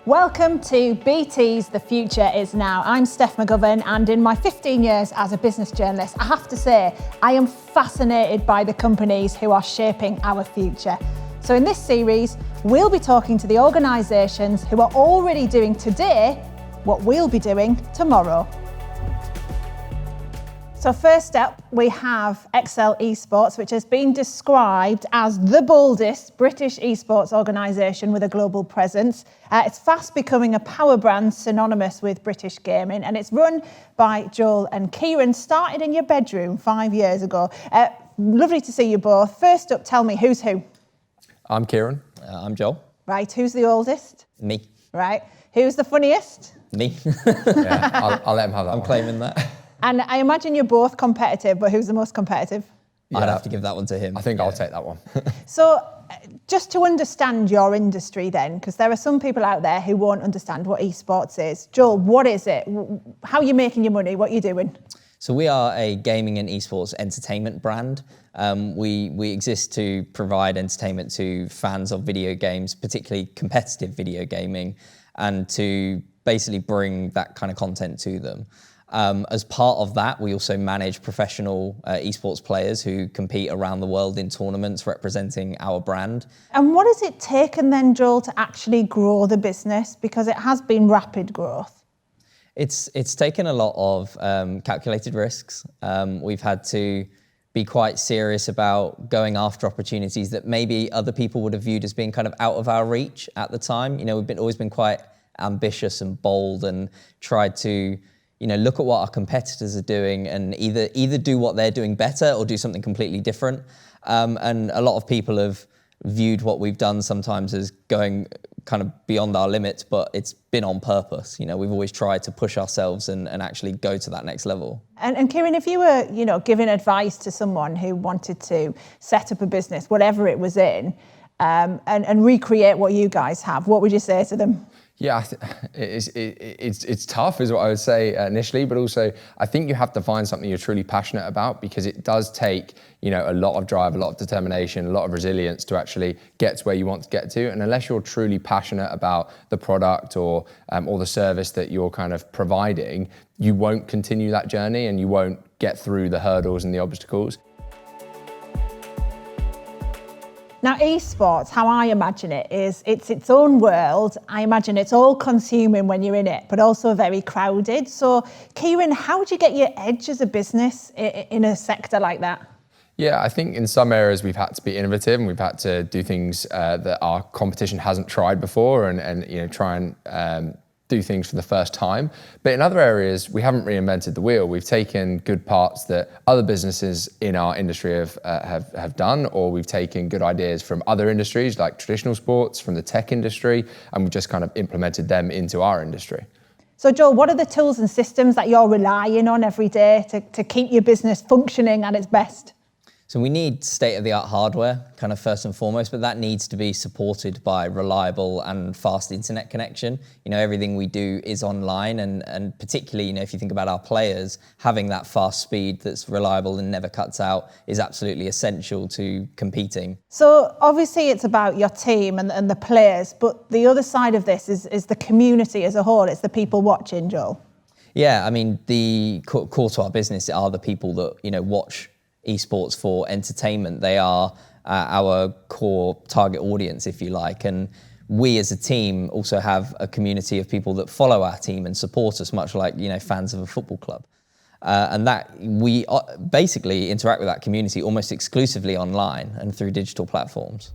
Welcome to BT's The Future Is Now. I'm Steph McGovern, and in my 15 years as a business journalist, I have to say, I am fascinated by the companies who are shaping our future. So in this series, we'll be talking to the organisations who are already doing today what we'll be doing tomorrow. So first up, we have Excel Esports, which has been described as the boldest British esports organisation with a global presence. It's fast becoming a power brand synonymous with British gaming, and it's run by Joel and Kieran, started in your bedroom 5 years ago. Lovely to see you both. First up, tell me, who's who? I'm Kieran. I'm Joel. Right, who's the oldest? Me. Right, who's the funniest? Me. Yeah, I'll let him have that. I'm claiming that. And I imagine you're both competitive, but who's the most competitive? Yeah. I'd have to give that one to him. I think I'll take that one. So just to understand your industry then, because there are some people out there who won't understand what esports is. Joel, what is it? How are you making your money? What are you doing? So we are a gaming and esports entertainment brand. We exist to provide entertainment to fans of video games, particularly competitive video gaming, and to basically bring that kind of content to them. As part of that, we also manage professional esports players who compete around the world in tournaments representing our brand. And what has it taken then, Joel, to actually grow the business? Because it has been rapid growth. It's taken a lot of calculated risks. We've had to be quite serious about going after opportunities that maybe other people would have viewed as being kind of out of our reach at the time. You know, we've always been quite ambitious and bold and tried to look at what our competitors are doing and either do what they're doing better or do something completely different. And a lot of people have viewed what we've done sometimes as going kind of beyond our limits, but it's been on purpose. You know, we've always tried to push ourselves and actually go to that next level. And Kieran, if you were, giving advice to someone who wanted to set up a business, whatever it was in, and recreate what you guys have, what would you say to them? Yeah, it's tough is what I would say initially, but also I think you have to find something you're truly passionate about, because it does take, a lot of drive, a lot of determination, a lot of resilience to actually get to where you want to get to. And unless you're truly passionate about the product or the service that you're kind of providing, you won't continue that journey and you won't get through the hurdles and the obstacles. Now, esports, how I imagine it is it's its own world. I imagine it's all consuming when you're in it, but also very crowded. So, Kieran, how do you get your edge as a business in a sector like that? Yeah, I think in some areas we've had to be innovative and we've had to do things that our competition hasn't tried before and try and do things for the first time. But in other areas, we haven't reinvented the wheel. We've taken good parts that other businesses in our industry have done, or we've taken good ideas from other industries like traditional sports, from the tech industry, and we've just kind of implemented them into our industry. So Joel, what are the tools and systems that you're relying on every day to keep your business functioning at its best? So we need state-of-the-art hardware, kind of first and foremost, but that needs to be supported by reliable and fast internet connection. Everything we do is online, and particularly, if you think about our players, having that fast speed that's reliable and never cuts out is absolutely essential to competing. So obviously it's about your team and the players, but the other side of this is the community as a whole. It's the people watching, Joel. Yeah, I mean, the core to our business are the people that, watch esports for entertainment. They are our core target audience, if you like. And we as a team also have a community of people that follow our team and support us, much like, fans of a football club. And that we basically interact with that community almost exclusively online and through digital platforms.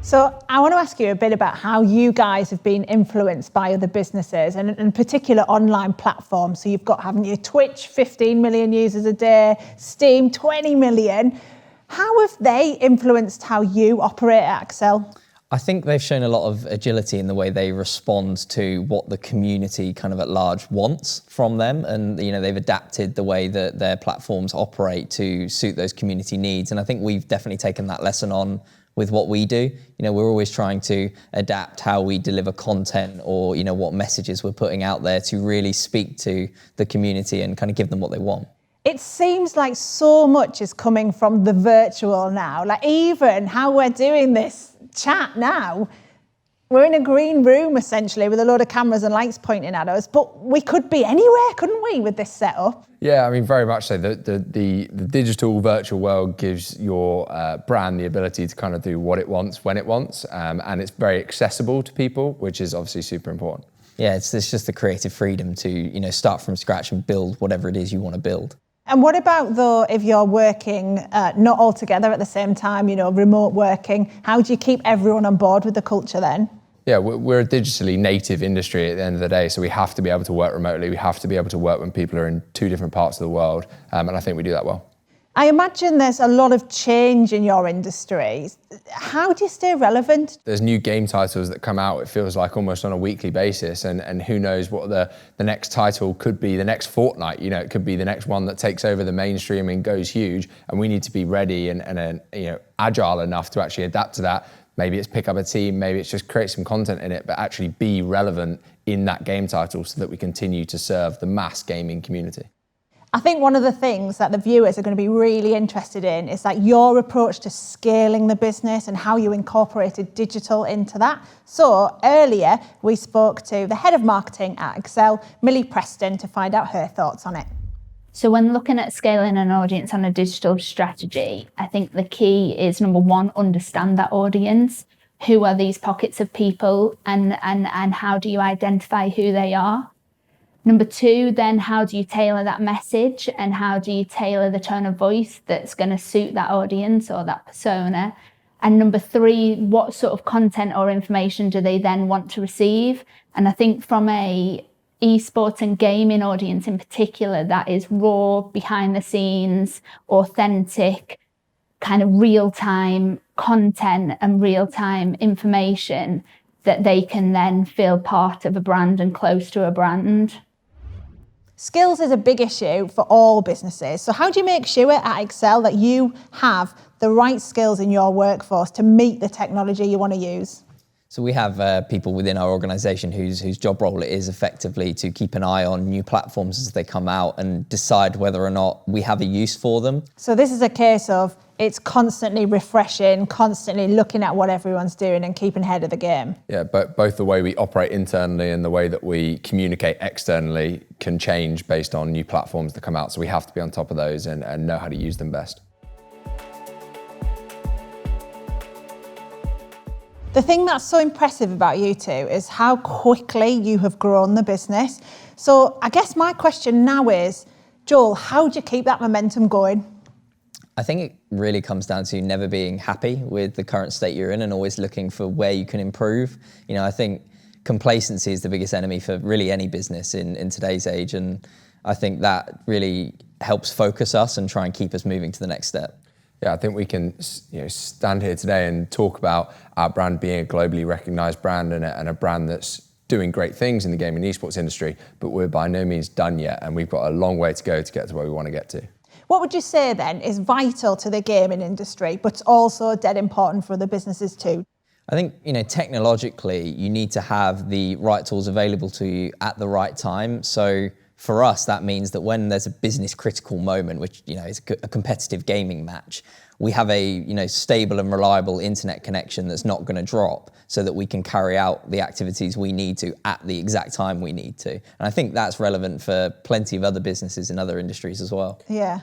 So I want to ask you a bit about how you guys have been influenced by other businesses and in particular online platforms. So you've got, haven't you, Twitch, 15 million users a day, Steam, 20 million. How have they influenced how you operate at Excel? I think they've shown a lot of agility in the way they respond to what the community kind of at large wants from them. And, they've adapted the way that their platforms operate to suit those community needs. And I think we've definitely taken that lesson on with what we do. We're always trying to adapt how we deliver content or, what messages we're putting out there to really speak to the community and kind of give them what they want. It seems like so much is coming from the virtual now. Like even how we're doing this chat now, we're in a green room essentially with a load of cameras and lights pointing at us, but we could be anywhere, couldn't we, with this setup? Yeah, I mean, very much so. The digital virtual world gives your brand the ability to kind of do what it wants, when it wants, and it's very accessible to people, which is obviously super important. Yeah, it's just the creative freedom to start from scratch and build whatever it is you want to build. And what about though if you're working not all together at the same time, remote working? How do you keep everyone on board with the culture then? Yeah, we're a digitally native industry at the end of the day, so we have to be able to work remotely. We have to be able to work when people are in two different parts of the world, and I think we do that well. I imagine there's a lot of change in your industry. How do you stay relevant? There's new game titles that come out, it feels like almost on a weekly basis, and who knows what the next title could be, the next Fortnite, it could be the next one that takes over the mainstream and goes huge, and we need to be ready and agile enough to actually adapt to that. Maybe it's pick up a team, maybe it's just create some content in it, but actually be relevant in that game title so that we continue to serve the mass gaming community. I think one of the things that the viewers are going to be really interested in is like your approach to scaling the business and how you incorporated digital into that. So earlier we spoke to the head of marketing at Excel, Millie Preston, to find out her thoughts on it. So when looking at scaling an audience on a digital strategy, I think the key is, number one, understand that audience. Who are these pockets of people and how do you identify who they are? Number two, then how do you tailor that message and how do you tailor the tone of voice that's going to suit that audience or that persona? And number three, what sort of content or information do they then want to receive? And I think from a esports and gaming audience in particular, that is raw, behind the scenes, authentic, kind of real-time content and real-time information that they can then feel part of a brand and close to a brand. Skills is a big issue for all businesses. So how do you make sure at Excel that you have the right skills in your workforce to meet the technology you want to use? So we have people within our organisation whose job role it is effectively to keep an eye on new platforms as they come out and decide whether or not we have a use for them. So this is a case of it's constantly refreshing, constantly looking at what everyone's doing and keeping ahead of the game. Yeah, but both the way we operate internally and the way that we communicate externally can change based on new platforms that come out. So we have to be on top of those and know how to use them best. The thing that's so impressive about you two is how quickly you have grown the business. So I guess my question now is, Joel, how do you keep that momentum going? I think it really comes down to never being happy with the current state you're in and always looking for where you can improve. I think complacency is the biggest enemy for really any business in today's age. And I think that really helps focus us and try and keep us moving to the next step. Yeah, I think we can stand here today and talk about our brand being a globally recognised brand and a brand that's doing great things in the gaming and esports industry, but we're by no means done yet, and we've got a long way to go to get to where we want to get to. What would you say then is vital to the gaming industry, but also dead important for the businesses too? I think, technologically, you need to have the right tools available to you at the right time. So for us, that means that when there's a business critical moment, which is a competitive gaming match, we have a stable and reliable internet connection that's not going to drop, so that we can carry out the activities we need to at the exact time we need to. And I think that's relevant for plenty of other businesses in other industries as well. Yeah.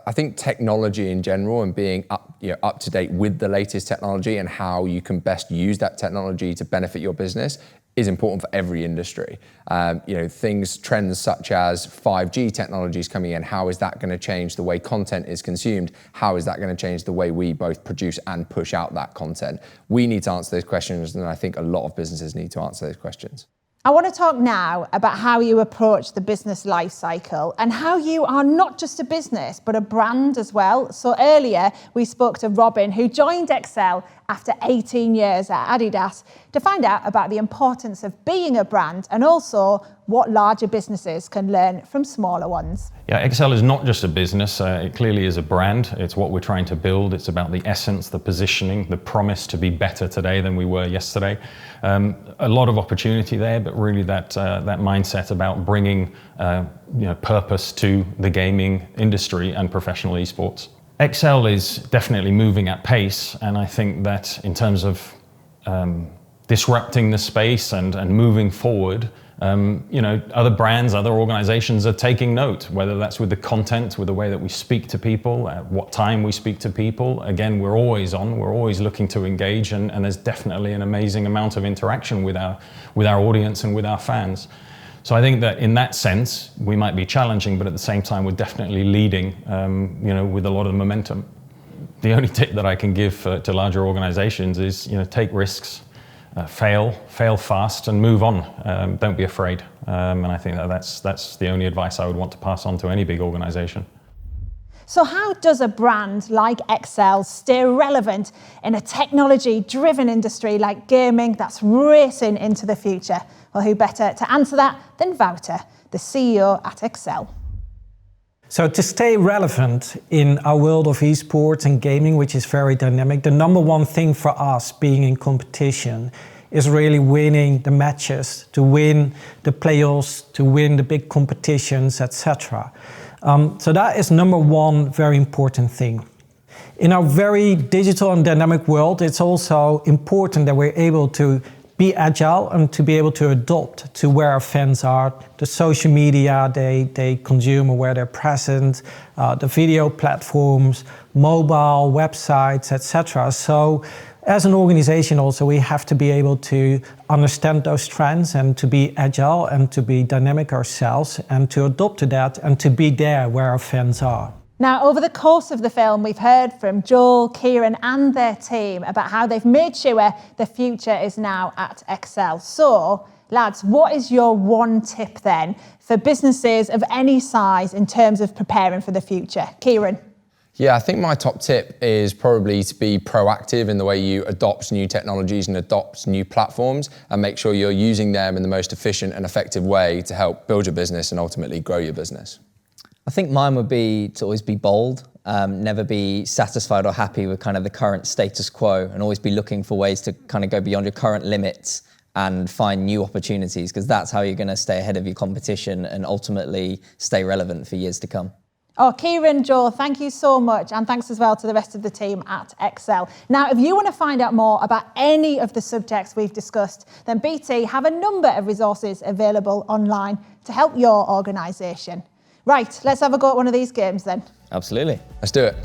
I think technology in general and being up to date with the latest technology and how you can best use that technology to benefit your business is important for every industry. Trends such as 5G technologies coming in, how is that going to change the way content is consumed? How is that going to change the way we both produce and push out that content? We need to answer those questions, and I think a lot of businesses need to answer those questions. I want to talk now about how you approach the business life cycle and how you are not just a business, but a brand as well. So earlier we spoke to Robin, who joined Excel after 18 years at Adidas, to find out about the importance of being a brand and also what larger businesses can learn from smaller ones. Yeah, Excel is not just a business, it clearly is a brand. It's what we're trying to build. It's about the essence, the positioning, the promise to be better today than we were yesterday. A lot of opportunity there, but really that mindset about bringing purpose to the gaming industry and professional esports. Excel is definitely moving at pace, and I think that in terms of disrupting the space and moving forward, other brands, other organizations are taking note, whether that's with the content, with the way that we speak to people, at what time we speak to people. Again, we're always on, we're always looking to engage, and there's definitely an amazing amount of interaction with our audience and with our fans. So I think that in that sense, we might be challenging, but at the same time, we're definitely leading, with a lot of the momentum. The only tip that I can give to larger organizations is, take risks. Fail fast and move on. Don't be afraid. And I think that's the only advice I would want to pass on to any big organization. So how does a brand like Excel stay relevant in a technology-driven industry like gaming that's racing into the future? Well, who better to answer that than Wouter, the CEO at Excel? So to stay relevant in our world of esports and gaming, which is very dynamic, the number one thing for us being in competition is really winning the matches, to win the playoffs, to win the big competitions, etc. So that is number one very important thing. In our very digital and dynamic world, it's also important that we're able to be agile and to be able to adapt to where our fans are, the social media they consume or where they're present, the video platforms, mobile, websites, etc. So as an organization also, we have to be able to understand those trends and to be agile and to be dynamic ourselves and to adapt to that and to be there where our fans are. Now, over the course of the film, we've heard from Joel, Kieran and their team about how they've made sure the future is now at Excel. So, lads, what is your one tip then for businesses of any size in terms of preparing for the future? Kieran? Yeah, I think my top tip is probably to be proactive in the way you adopt new technologies and adopt new platforms and make sure you're using them in the most efficient and effective way to help build your business and ultimately grow your business. I think mine would be to always be bold, never be satisfied or happy with kind of the current status quo, and always be looking for ways to kind of go beyond your current limits and find new opportunities, because that's how you're going to stay ahead of your competition and ultimately stay relevant for years to come. Oh, Kieran, Joel, thank you so much. And thanks as well to the rest of the team at Excel. Now, if you want to find out more about any of the subjects we've discussed, then BT have a number of resources available online to help your organisation. Right, let's have a go at one of these games then. Absolutely. Let's do it.